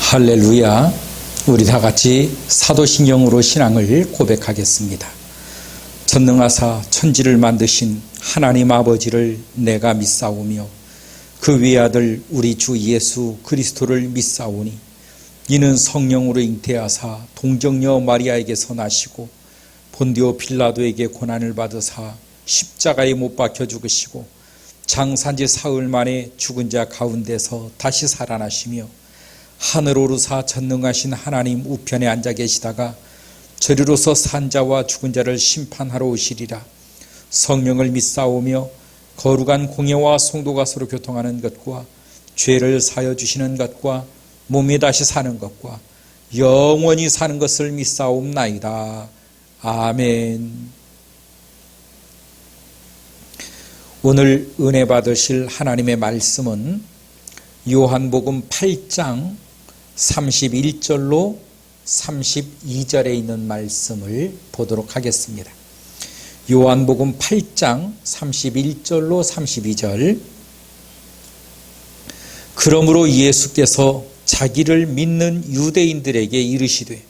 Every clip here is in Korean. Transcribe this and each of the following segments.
할렐루야. 우리 다 같이 사도신경으로 신앙을 고백하겠습니다. 전능하사 천지를 만드신 하나님 아버지를 내가 믿사오며 그 외아들 우리 주 예수 그리스도를 믿사오니 이는 성령으로 잉태하사 동정녀 마리아에게서 나시고 본디오 빌라도에게 고난을 받으사 십자가에 못 박혀 죽으시고 장산지 사흘 만에 죽은 자 가운데서 다시 살아나시며 하늘 오르사 전능하신 하나님 우편에 앉아 계시다가 저리로서 산 자와 죽은 자를 심판하러 오시리라. 성령을 믿사오며 거룩한 공예와 성도가 서로 교통하는 것과 죄를 사여 주시는 것과 몸이 다시 사는 것과 영원히 사는 것을 믿사옵나이다. 아멘. 오늘 은혜 받으실 하나님의 말씀은 요한복음 8장 31절로 32절에 있는 말씀을 보도록 하겠습니다. 요한복음 8장 31절로 32절. 그러므로 예수께서 자기를 믿는 유대인들에게 이르시되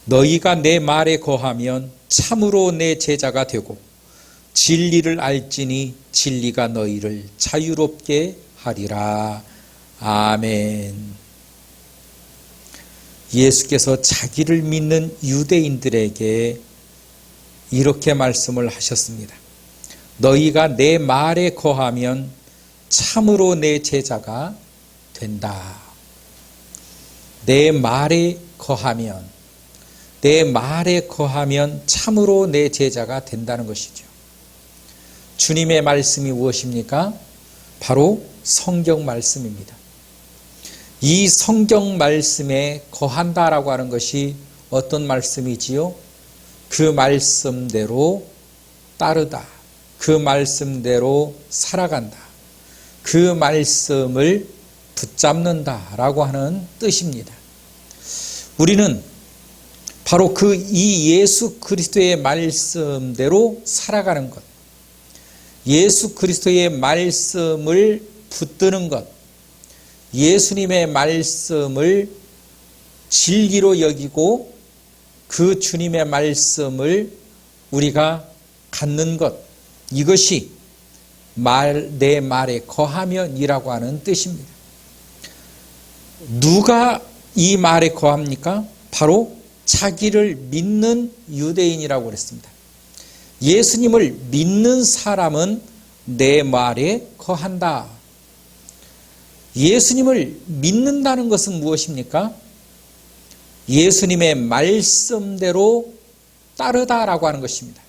너희가 내 말에 거하면 참으로 내 제자가 되고 진리를 알지니 진리가 너희를 자유롭게 하리라. 아멘. 예수께서 자기를 믿는 유대인들에게 이렇게 말씀을 하셨습니다. 너희가 내 말에 거하면 참으로 내 제자가 된다. 내 말에 거하면 참으로 내 제자가 된다는 것이죠. 주님의 말씀이 무엇입니까? 바로 성경 말씀입니다. 이 성경 말씀에 거한다라고 하는 것이 어떤 말씀이지요? 그 말씀대로 따르다. 그 말씀대로 살아간다. 그 말씀을 붙잡는다라고 하는 뜻입니다. 우리는 바로 이 예수 그리스도의 말씀대로 살아가는 것, 예수 그리스도의 말씀을 붙드는 것, 예수님의 말씀을 진리로 여기고 그 주님의 말씀을 우리가 갖는 것, 이것이 내 말에 거하면이라고 하는 뜻입니다. 누가 이 말에 거합니까? 바로 자기를 믿는 유대인이라고 그랬습니다. 예수님을 믿는 사람은 내 말에 거한다. 예수님을 믿는다는 것은 무엇입니까? 예수님의 말씀대로 따르다라고 하는 것입니다.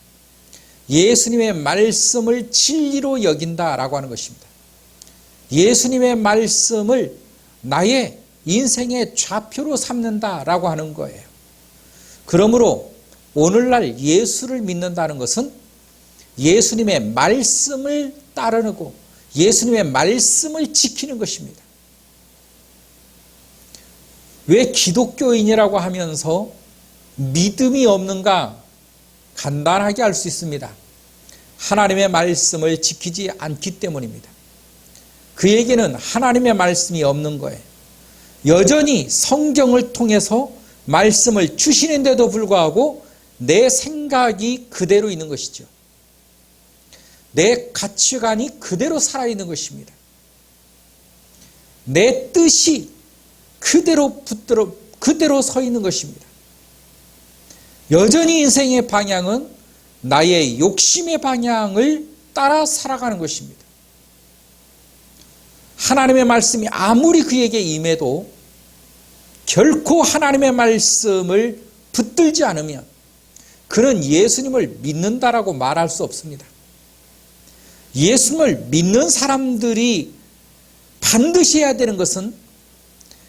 예수님의 말씀을 진리로 여긴다라고 하는 것입니다. 예수님의 말씀을 나의 인생의 좌표로 삼는다라고 하는 거예요. 그러므로 오늘날 예수를 믿는다는 것은 예수님의 말씀을 따르고 예수님의 말씀을 지키는 것입니다. 왜 기독교인이라고 하면서 믿음이 없는가? 간단하게 알 수 있습니다. 하나님의 말씀을 지키지 않기 때문입니다. 그에게는 하나님의 말씀이 없는 거예요. 여전히 성경을 통해서 말씀을 주시는데도 불구하고 내 생각이 그대로 있는 것이죠. 내 가치관이 그대로 살아있는 것입니다. 내 뜻이 그대로 서 있는 것입니다. 여전히 인생의 방향은 나의 욕심의 방향을 따라 살아가는 것입니다. 하나님의 말씀이 아무리 그에게 임해도 결코 하나님의 말씀을 붙들지 않으면 그는 예수님을 믿는다라고 말할 수 없습니다. 예수님을 믿는 사람들이 반드시 해야 되는 것은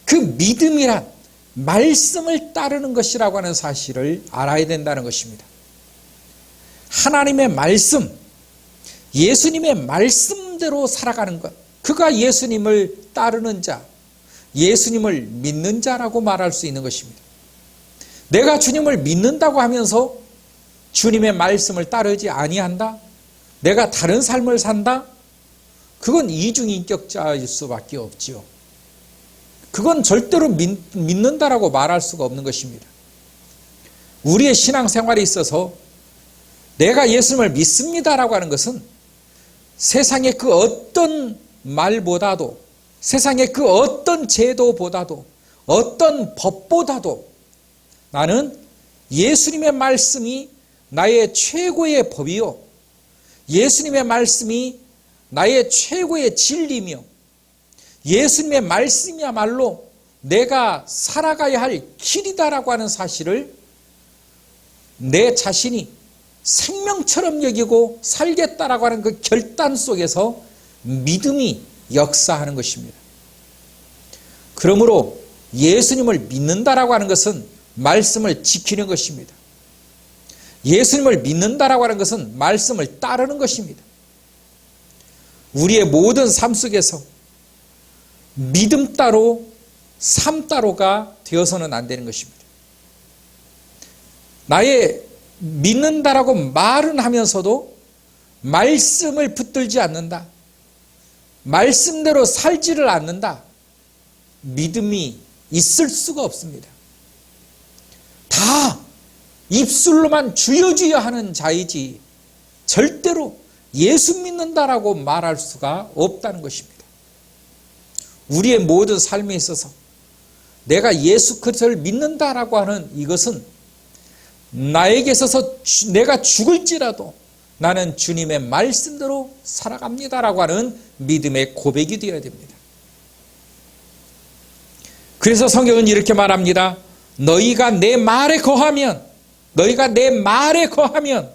그 믿음이란 말씀을 따르는 것이라고 하는 사실을 알아야 된다는 것입니다. 하나님의 말씀, 예수님의 말씀대로 살아가는 것, 그가 예수님을 따르는 자, 예수님을 믿는 자라고 말할 수 있는 것입니다. 내가 주님을 믿는다고 하면서 주님의 말씀을 따르지 아니한다? 내가 다른 삶을 산다? 그건 이중인격자일 수밖에 없지요. 그건 절대로 믿는다라고 말할 수가 없는 것입니다. 우리의 신앙생활에 있어서 내가 예수님을 믿습니다라고 하는 것은 세상의 그 어떤 말보다도, 세상의 그 어떤 제도보다도, 어떤 법보다도 나는 예수님의 말씀이 나의 최고의 법이요, 예수님의 말씀이 나의 최고의 진리며, 예수님의 말씀이야말로 내가 살아가야 할 길이다라고 하는 사실을 내 자신이 생명처럼 여기고 살겠다라고 하는 그 결단 속에서 믿음이 역사하는 것입니다. 그러므로 예수님을 믿는다라고 하는 것은 말씀을 지키는 것입니다. 예수님을 믿는다라고 하는 것은 말씀을 따르는 것입니다. 우리의 모든 삶 속에서 믿음 따로 삶 따로가 되어서는 안 되는 것입니다. 나의 믿는다라고 말은 하면서도 말씀을 붙들지 않는다, 말씀대로 살지를 않는다, 믿음이 있을 수가 없습니다. 다 입술로만 주여 주여 하는 자이지 절대로 예수 믿는다라고 말할 수가 없다는 것입니다. 우리의 모든 삶에 있어서 내가 예수 그리스도를 믿는다라고 하는 이것은 나에게 있어서 내가 죽을지라도 나는 주님의 말씀대로 살아갑니다라고 하는 믿음의 고백이 되어야 됩니다. 그래서 성경은 이렇게 말합니다. 너희가 내 말에 거하면, 너희가 내 말에 거하면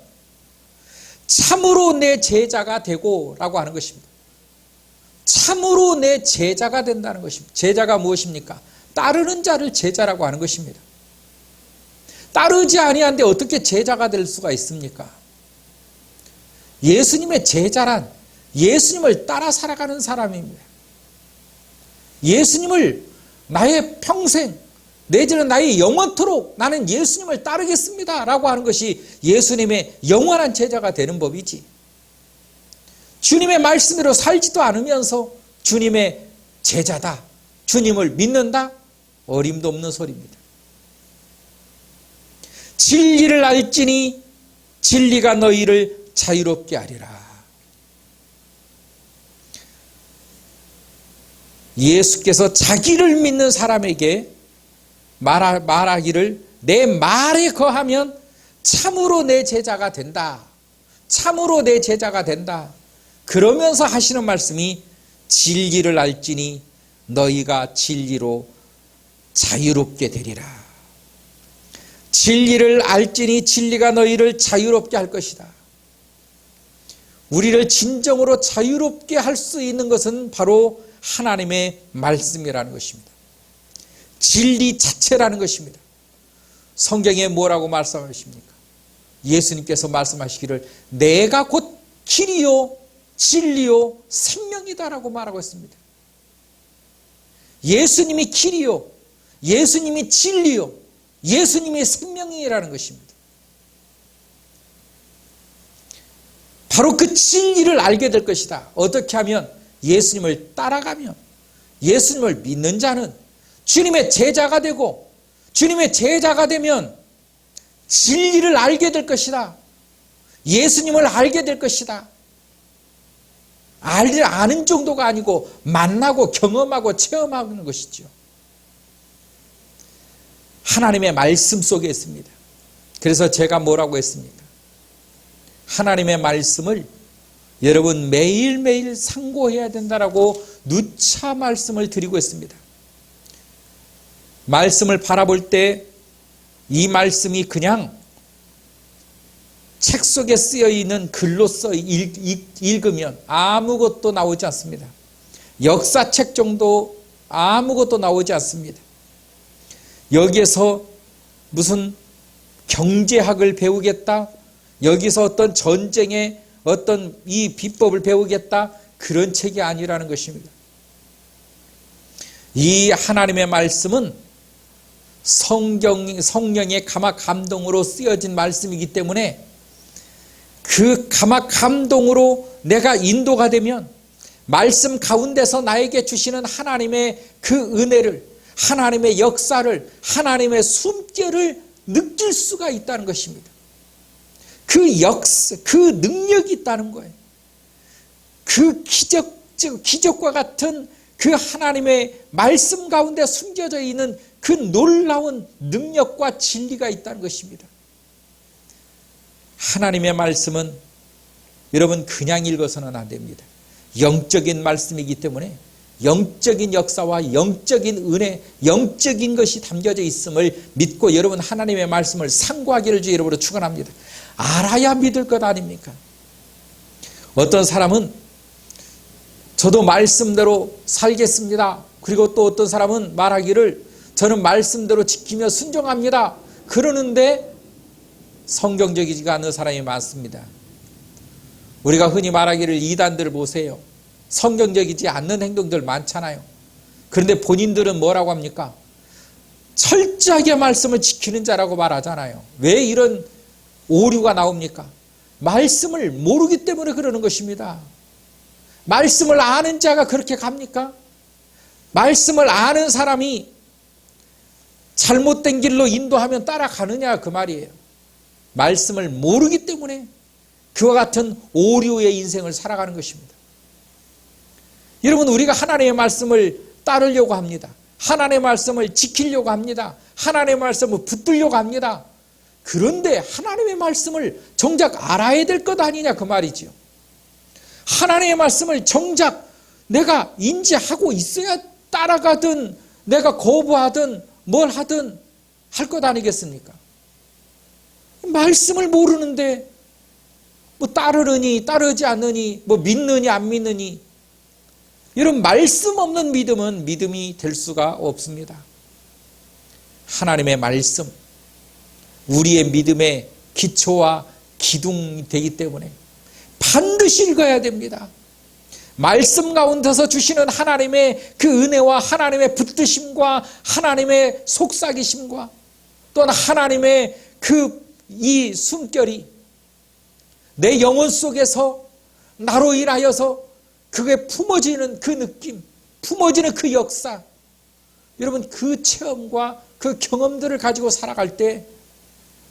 참으로 내 제자가 되고 라고 하는 것입니다. 참으로 내 제자가 된다는 것입니다. 제자가 무엇입니까? 따르는 자를 제자라고 하는 것입니다. 따르지 아니한데 어떻게 제자가 될 수가 있습니까? 예수님의 제자란 예수님을 따라 살아가는 사람입니다. 예수님을 나의 평생 내지는 나의 영원토록 나는 예수님을 따르겠습니다 라고 하는 것이 예수님의 영원한 제자가 되는 법이지, 주님의 말씀대로 살지도 않으면서 주님의 제자다, 주님을 믿는다? 어림도 없는 소리입니다. 진리를 알지니 진리가 너희를 자유롭게 하리라. 예수께서 자기를 믿는 사람에게 말하기를 내 말에 거하면 참으로 내 제자가 된다, 참으로 내 제자가 된다. 그러면서 하시는 말씀이 진리를 알지니 너희가 진리로 자유롭게 되리라. 진리를 알지니 진리가 너희를 자유롭게 할 것이다. 우리를 진정으로 자유롭게 할 수 있는 것은 바로 하나님의 말씀이라는 것입니다. 진리 자체라는 것입니다. 성경에 뭐라고 말씀하십니까? 예수님께서 말씀하시기를 내가 곧 길이요 진리요 생명이다라고 말하고 있습니다. 예수님이 길이요, 예수님이 진리요, 예수님의 생명이라는 것입니다. 바로 그 진리를 알게 될 것이다. 어떻게 하면? 예수님을 따라가면, 예수님을 믿는 자는 주님의 제자가 되고, 주님의 제자가 되면 진리를 알게 될 것이다. 예수님을 알게 될 것이다. 아는 정도가 아니고 만나고 경험하고 체험하는 것이죠. 하나님의 말씀 속에 있습니다. 그래서 제가 뭐라고 했습니까? 하나님의 말씀을 여러분 매일매일 상고해야 된다라고 누차 말씀을 드리고 있습니다. 말씀을 바라볼 때 이 말씀이 그냥 책 속에 쓰여 있는 글로써 읽으면 아무것도 나오지 않습니다. 역사책 정도 아무것도 나오지 않습니다. 여기에서 무슨 경제학을 배우겠다, 여기서 어떤 전쟁의 어떤 이 비법을 배우겠다, 그런 책이 아니라는 것입니다. 이 하나님의 말씀은 성령의 감화 감동으로 쓰여진 말씀이기 때문에 그 감화 감동으로 내가 인도가 되면 말씀 가운데서 나에게 주시는 하나님의 그 은혜를, 하나님의 역사를, 하나님의 숨결을 느낄 수가 있다는 것입니다. 그 역사, 그 능력이 있다는 거예요. 그 기적과 같은 그 하나님의 말씀 가운데 숨겨져 있는 그 놀라운 능력과 진리가 있다는 것입니다. 하나님의 말씀은 여러분 그냥 읽어서는 안 됩니다. 영적인 말씀이기 때문에 영적인 역사와 영적인 은혜, 영적인 것이 담겨져 있음을 믿고 여러분 하나님의 말씀을 상고하기를 주 이름으로 축원합니다. 알아야 믿을 것 아닙니까? 어떤 사람은 저도 말씀대로 살겠습니다. 그리고 또 어떤 사람은 말하기를 저는 말씀대로 지키며 순종합니다. 그러는데 성경적이지가 않은 사람이 많습니다. 우리가 흔히 말하기를 이단들을 보세요. 성경적이지 않는 행동들 많잖아요. 그런데 본인들은 뭐라고 합니까? 철저하게 말씀을 지키는 자라고 말하잖아요. 왜 이런 오류가 나옵니까? 말씀을 모르기 때문에 그러는 것입니다. 말씀을 아는 자가 그렇게 갑니까? 말씀을 아는 사람이 잘못된 길로 인도하면 따라가느냐 그 말이에요. 말씀을 모르기 때문에 그와 같은 오류의 인생을 살아가는 것입니다. 여러분, 우리가 하나님의 말씀을 따르려고 합니다. 하나님의 말씀을 지키려고 합니다. 하나님의 말씀을 붙들려고 합니다. 그런데 하나님의 말씀을 정작 알아야 될 것 아니냐 그 말이지요. 하나님의 말씀을 정작 내가 인지하고 있어야 따라가든 내가 거부하든 뭘 하든 할 것 아니겠습니까? 말씀을 모르는데 뭐 따르느니 따르지 않느니 뭐 믿느니 안 믿느니 이런 말씀 없는 믿음은 믿음이 될 수가 없습니다. 하나님의 말씀, 우리의 믿음의 기초와 기둥이 되기 때문에 반드시 읽어야 됩니다. 말씀 가운데서 주시는 하나님의 그 은혜와 하나님의 붙드심과 하나님의 속삭이심과 또한 하나님의 이 숨결이 내 영혼 속에서 나로 인하여서 그게 품어지는 그 느낌, 품어지는 그 역사, 여러분 그 체험과 그 경험들을 가지고 살아갈 때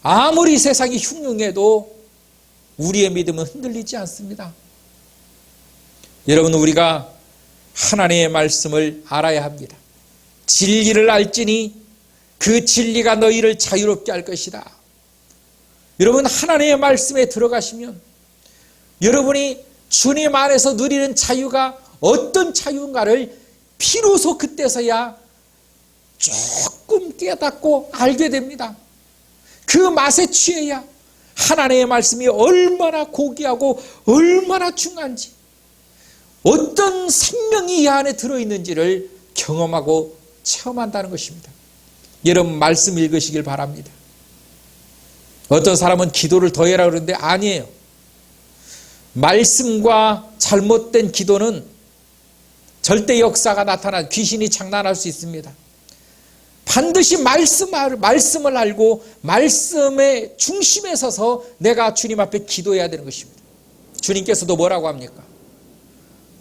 아무리 세상이 흉흉해도 우리의 믿음은 흔들리지 않습니다. 여러분, 우리가 하나님의 말씀을 알아야 합니다. 진리를 알지니 그 진리가 너희를 자유롭게 할 것이다. 여러분, 하나님의 말씀에 들어가시면 여러분이 주님 안에서 누리는 자유가 어떤 자유인가를 비로소 그때서야 조금 깨닫고 알게 됩니다. 그 맛에 취해야 하나님의 말씀이 얼마나 고귀하고 얼마나 중요한지, 어떤 생명이 이 안에 들어있는지를 경험하고 체험한다는 것입니다. 여러분, 말씀 읽으시길 바랍니다. 어떤 사람은 기도를 더 해라 그러는데 아니에요. 말씀과 잘못된 기도는 절대 역사가 나타나 귀신이 장난할 수 있습니다. 반드시 말씀을 알고 말씀의 중심에 서서 내가 주님 앞에 기도해야 되는 것입니다. 주님께서도 뭐라고 합니까?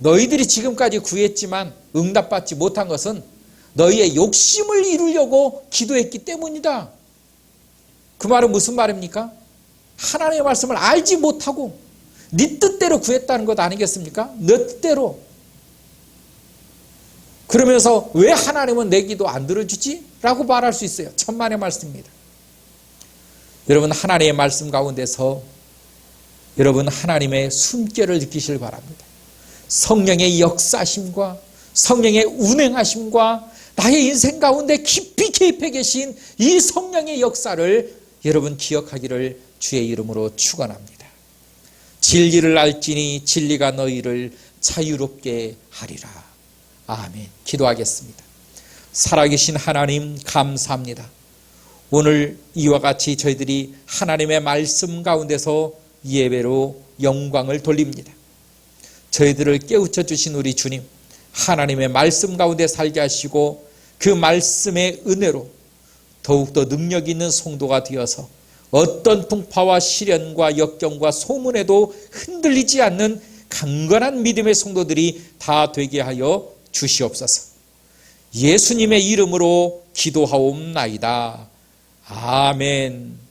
너희들이 지금까지 구했지만 응답받지 못한 것은 너희의 욕심을 이루려고 기도했기 때문이다. 그 말은 무슨 말입니까? 하나님의 말씀을 알지 못하고 네 뜻대로 구했다는 것 아니겠습니까? 너 뜻대로. 그러면서 왜 하나님은 내 기도 안 들어주지? 라고 말할 수 있어요. 천만의 말씀입니다. 여러분, 하나님의 말씀 가운데서 여러분 하나님의 숨결을 느끼시길 바랍니다. 성령의 역사심과 성령의 운행하심과 나의 인생 가운데 깊이 개입해 계신 이 성령의 역사를 여러분 기억하기를 주의 이름으로 축원합니다. 진리를 알지니 진리가 너희를 자유롭게 하리라. 아멘. 기도하겠습니다. 살아계신 하나님, 감사합니다. 오늘 이와 같이 저희들이 하나님의 말씀 가운데서 예배로 영광을 돌립니다. 저희들을 깨우쳐 주신 우리 주님, 하나님의 말씀 가운데 살게 하시고 그 말씀의 은혜로 더욱더 능력 있는 성도가 되어서 어떤 풍파와 시련과 역경과 소문에도 흔들리지 않는 강건한 믿음의 성도들이 다 되게 하여 주시옵소서. 예수님의 이름으로 기도하옵나이다. 아멘.